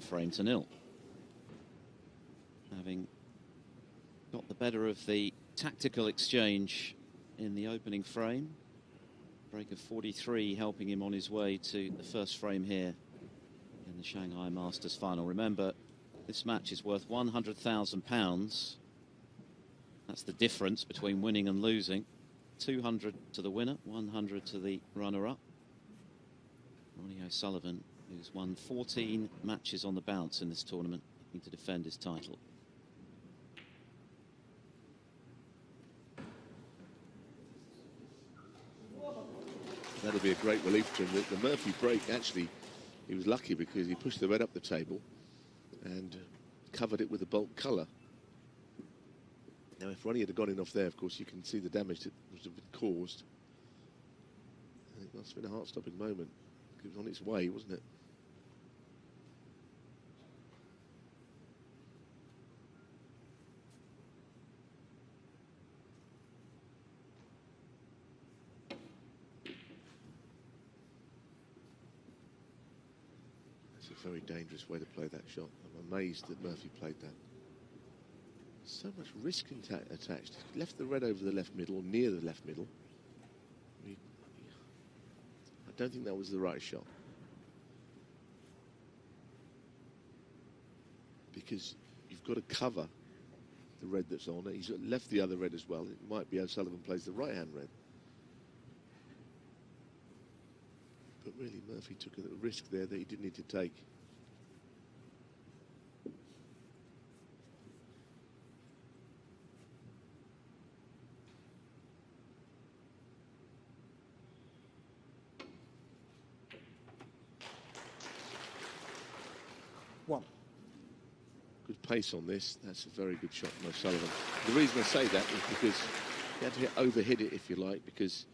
5-0. Having got the better of the tactical exchange in the opening frame. Break of 43 helping him on his way to the first frame here in the Shanghai Masters final. Remember, this match is worth £100,000. That's the difference between winning and losing. 200 to the winner, 100 to the runner-up. Ronnie O'Sullivan, who's won 14 matches on the bounce in this tournament, looking to defend his title. That'll be a great relief to him. The Murphy break, actually, he was lucky because he pushed the red up the table and covered it with a bulk colour. Now, if Ronnie had gone in off there, of course, you can see the damage that was caused. And it must have been a heart-stopping moment. It was on its way, wasn't it? That's a very dangerous way to play that shot. I'm amazed that Murphy played that. So much risk attached. He left the red over the left middle, or near the left middle. I don't think that was the right shot. Because you've got to cover the red that's on. He's left the other red as well. It might be O'Sullivan plays the right-hand red. But really, Murphy took a risk there that he didn't need to take. Good pace on this. That's a very good shot from O'Sullivan. The reason I say that is because he had to overhit it, if you like, because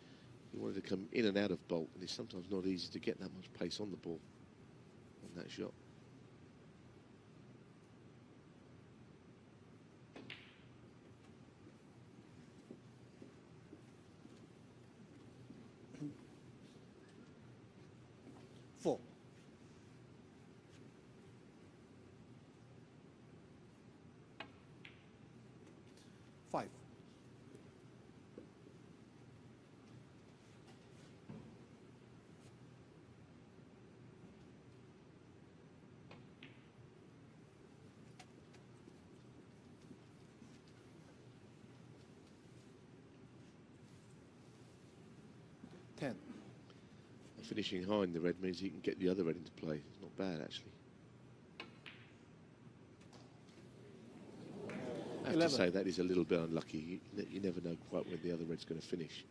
he wanted to come in and out of bulk, and it's sometimes not easy to get that much pace on the ball on that shot. Four. 5. Finishing high in the red means he can get the other red into play. It's not bad, actually. I have 11. to say that is a little bit unlucky. You never know quite when the other red's going to finish.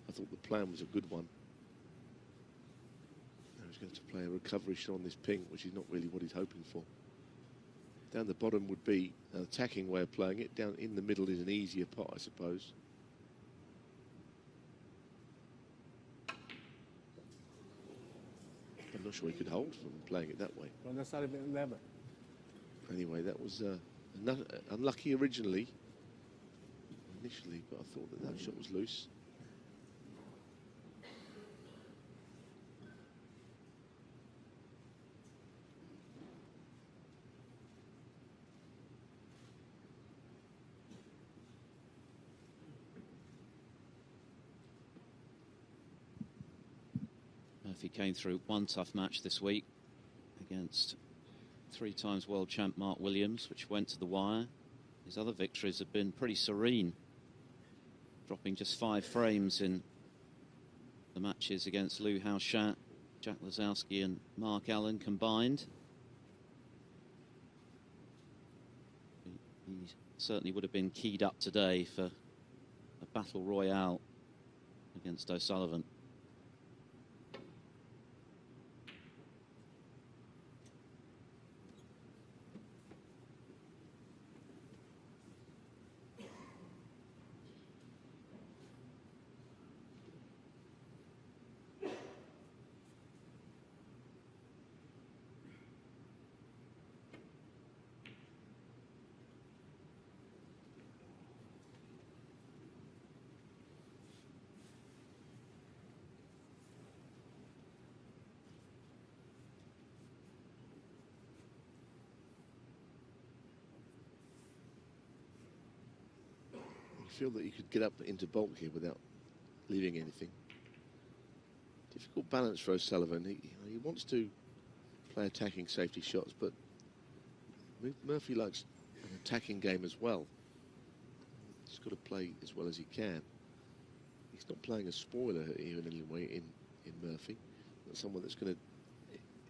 I thought the plan was a good one. Now he's going to play a recovery shot on this pink, which is not really what he's hoping for. Down the bottom would be an attacking way of playing it. Down in the middle is an easier pot, I suppose. I'm not sure he could hold from playing it that way. On the side of 11. Anyway, that was unlucky initially, but I thought that shot was loose. Murphy came through one tough match this week against 3-time world champ Mark Williams, which went to the wire. His other victories have been pretty serene, dropping just 5 frames in the matches against Liu Haoshan, Jack Lazowski and Mark Allen combined. He certainly would have been keyed up today for a battle royale against O'Sullivan. feel that you could get up into baulk here without leaving anything. Difficult balance for O'Sullivan. He wants to play attacking safety shots, but Murphy likes an attacking game as well. He's got to play as well as he can. He's not playing a spoiler here in any way in Murphy. Not someone that's going to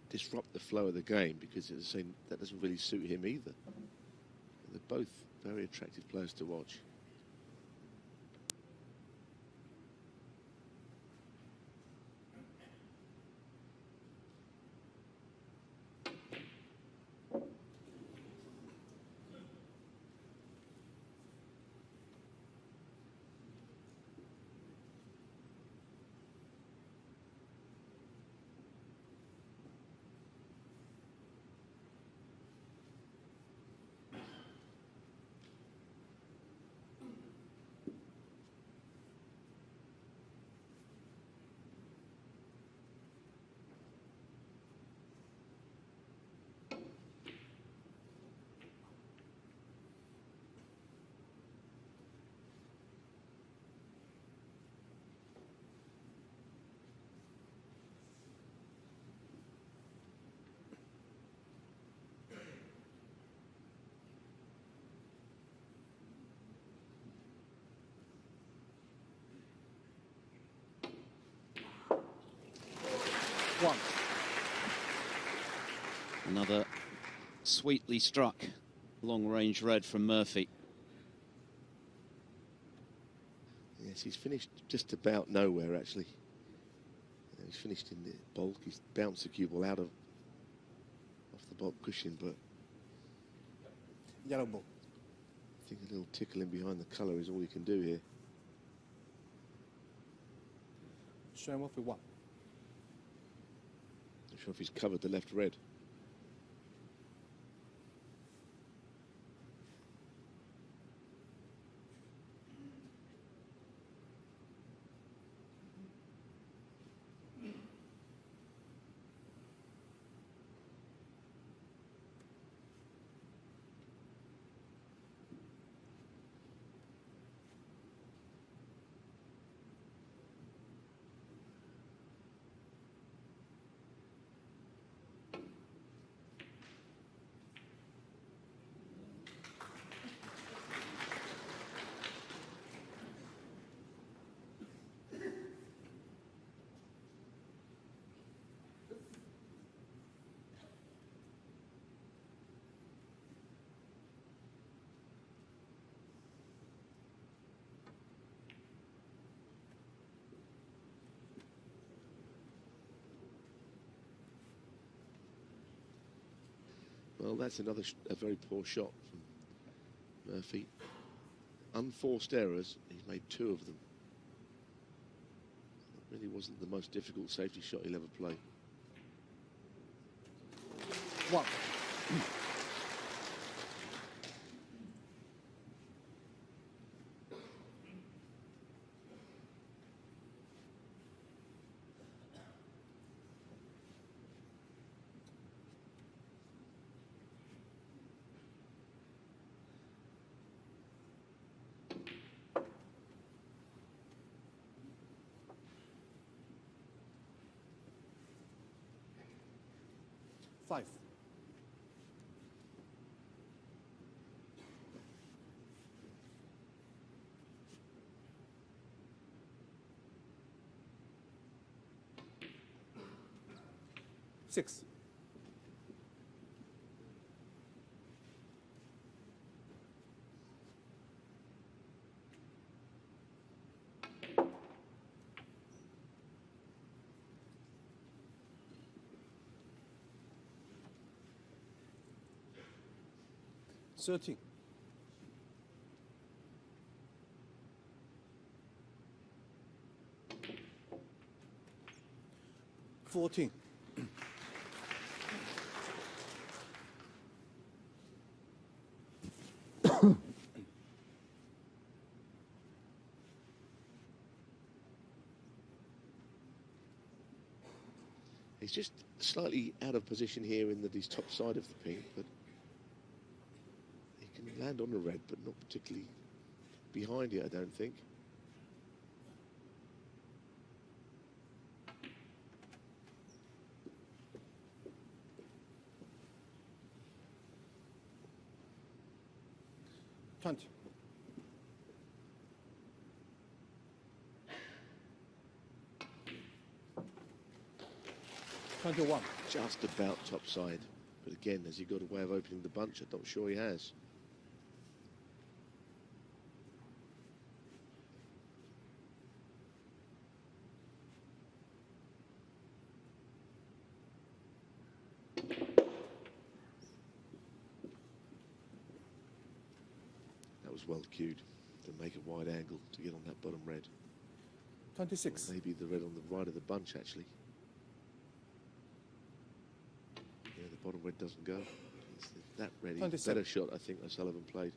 disrupt the flow of the game, because as I say, that doesn't really suit him either. They're both very attractive players to watch. One. Another sweetly struck long-range red from Murphy. Yes, he's finished just about nowhere, actually. He's finished in the baulk. He's bounced the cue ball off the baulk cushion, but Yellow ball. I think a little tickling behind the colour is all he can do here. Shaun Murphy, 1. Not sure if he's covered the left red. Well, that's a very poor shot from Murphy. Unforced errors, he's made 2 of them. It really wasn't the most difficult safety shot he'll ever play. 1. Five. Six. 13. 14. He's just slightly out of position here in his top side of the pink, but he can land on the red, but not particularly behind it, I don't think. Twenty. 21. Just about topside. But again, has he got a way of opening the bunch? I'm not sure he has. That was well cued to make a wide angle to get on that bottom red. 26. Or maybe the red on the right of the bunch, actually. Yeah, the bottom red doesn't go. It's that red. He's better shot, I think, O'Sullivan played.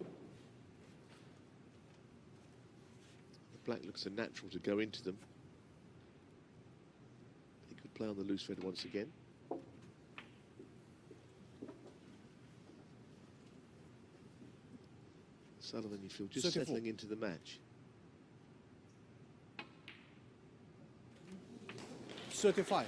The black looks a natural to go into them. He could play on the loose red once again. Sullivan, you feel, just 34. settling into the match. 35.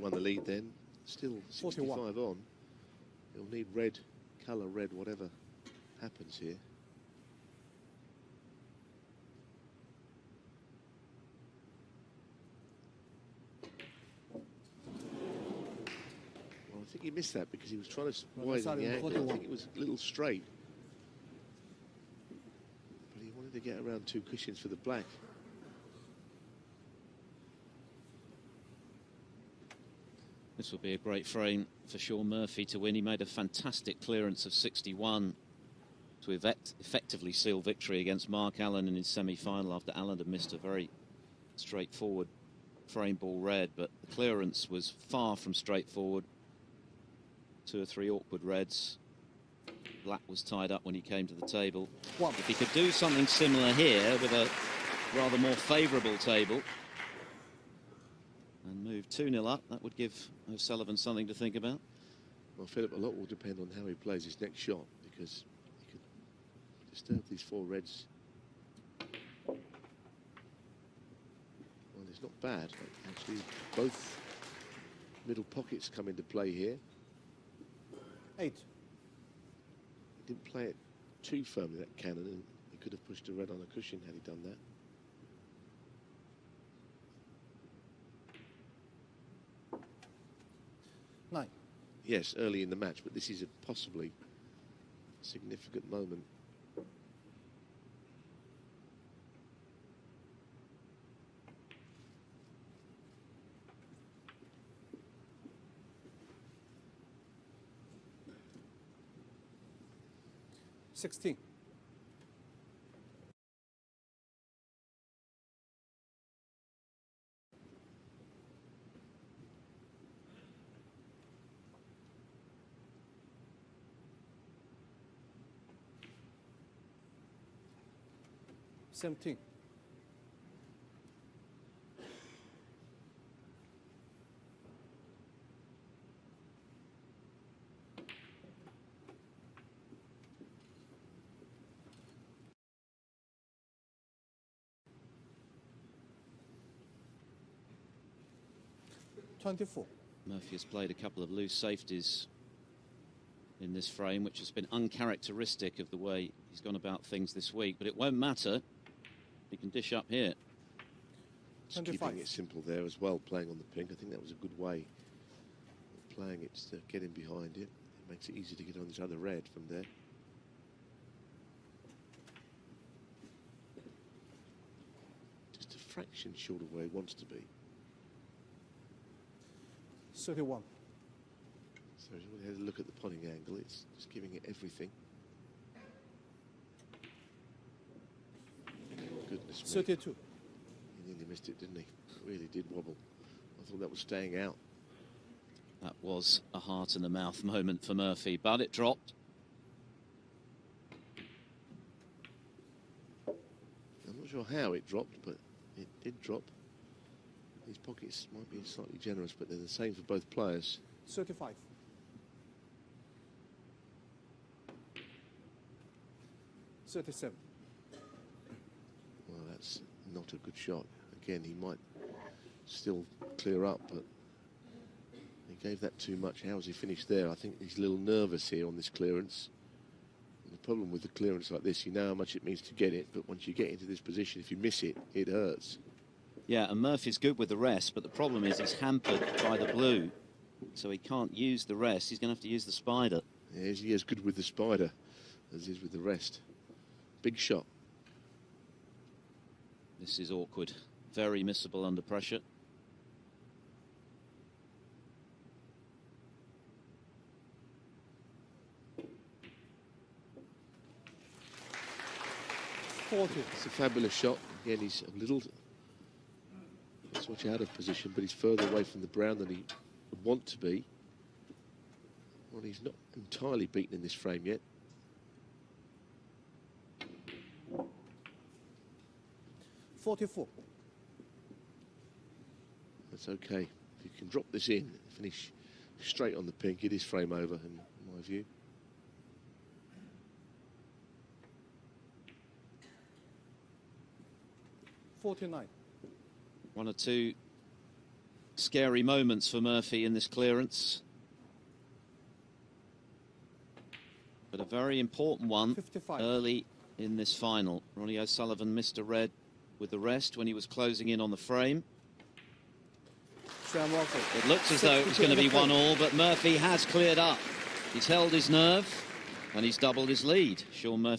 Won the lead then, still 65 41. on. He'll need red, colour red, whatever happens here. Well, I think he missed that because he was trying to widen the angle. I think it was a little straight. But he wanted to get around two cushions for the black. This will be a great frame for Shaun Murphy to win. He made a fantastic clearance of 61 to effectively seal victory against Mark Allen in his semi-final after Allen had missed a very straightforward frame ball red, but the clearance was far from straightforward. 2 or 3 awkward reds. Black was tied up when he came to the table. If he could do something similar here with a rather more favourable table and move 2-0 up, that would give O'Sullivan something to think about. Well, Philip, a lot will depend on how he plays his next shot, because he could disturb these 4 reds. Well, it's not bad. Actually, both middle pockets come into play here. 8. He didn't play it too firmly, that cannon, and he could have pushed a red on a cushion had he done that. 9. Yes, early in the match, but this is a possibly significant moment. $16. 17. 24. Murphy has played a couple of loose safeties in this frame, which has been uncharacteristic of the way he's gone about things this week, but it won't matter. He can dish up here. Just keeping it simple there as well, playing on the pink. I think that was a good way of playing it, to get in behind it. It makes it easy to get on this other red from there. Just a fraction short of where he wants to be. 31. So he's already had a look at the potting angle. It's just giving it everything. Goodness me. 32. He nearly missed it, didn't he? It really did wobble. I thought that was staying out. That was a heart in the mouth moment for Murphy, but it dropped. sure how it dropped, but it did drop. These pockets might be slightly generous, but they're the same for both players. 35. 37. Well, that's not a good shot. Again, he might still clear up, but he gave that too much. How has he finished there? I think he's a little nervous here on this clearance. And the problem with the clearance like this, you know how much it means to get it, but once you get into this position, if you miss it, it hurts. Yeah, and Murphy's good with the rest, but the problem is he's hampered by the blue, so he can't use the rest. He's going to have to use the spider. Yeah, is he as good with the spider as he is with the rest? Big shot. This is awkward. Very missable under pressure. It's a fabulous shot. Again, he's a little switch out of position, but he's further away from the brown than he would want to be. Well, he's not entirely beaten in this frame yet. 44. That's okay. If you can drop this in, finish straight on the pink, it is frame over in my view. $49. One or two scary moments for Murphy in this clearance. But a very important one 55. early in this final. Ronnie O'Sullivan missed a red with the rest when he was closing in on the frame. It looks as though it was going to be 1-1, but Murphy has cleared up. He's held his nerve and he's doubled his lead. Shaun Murphy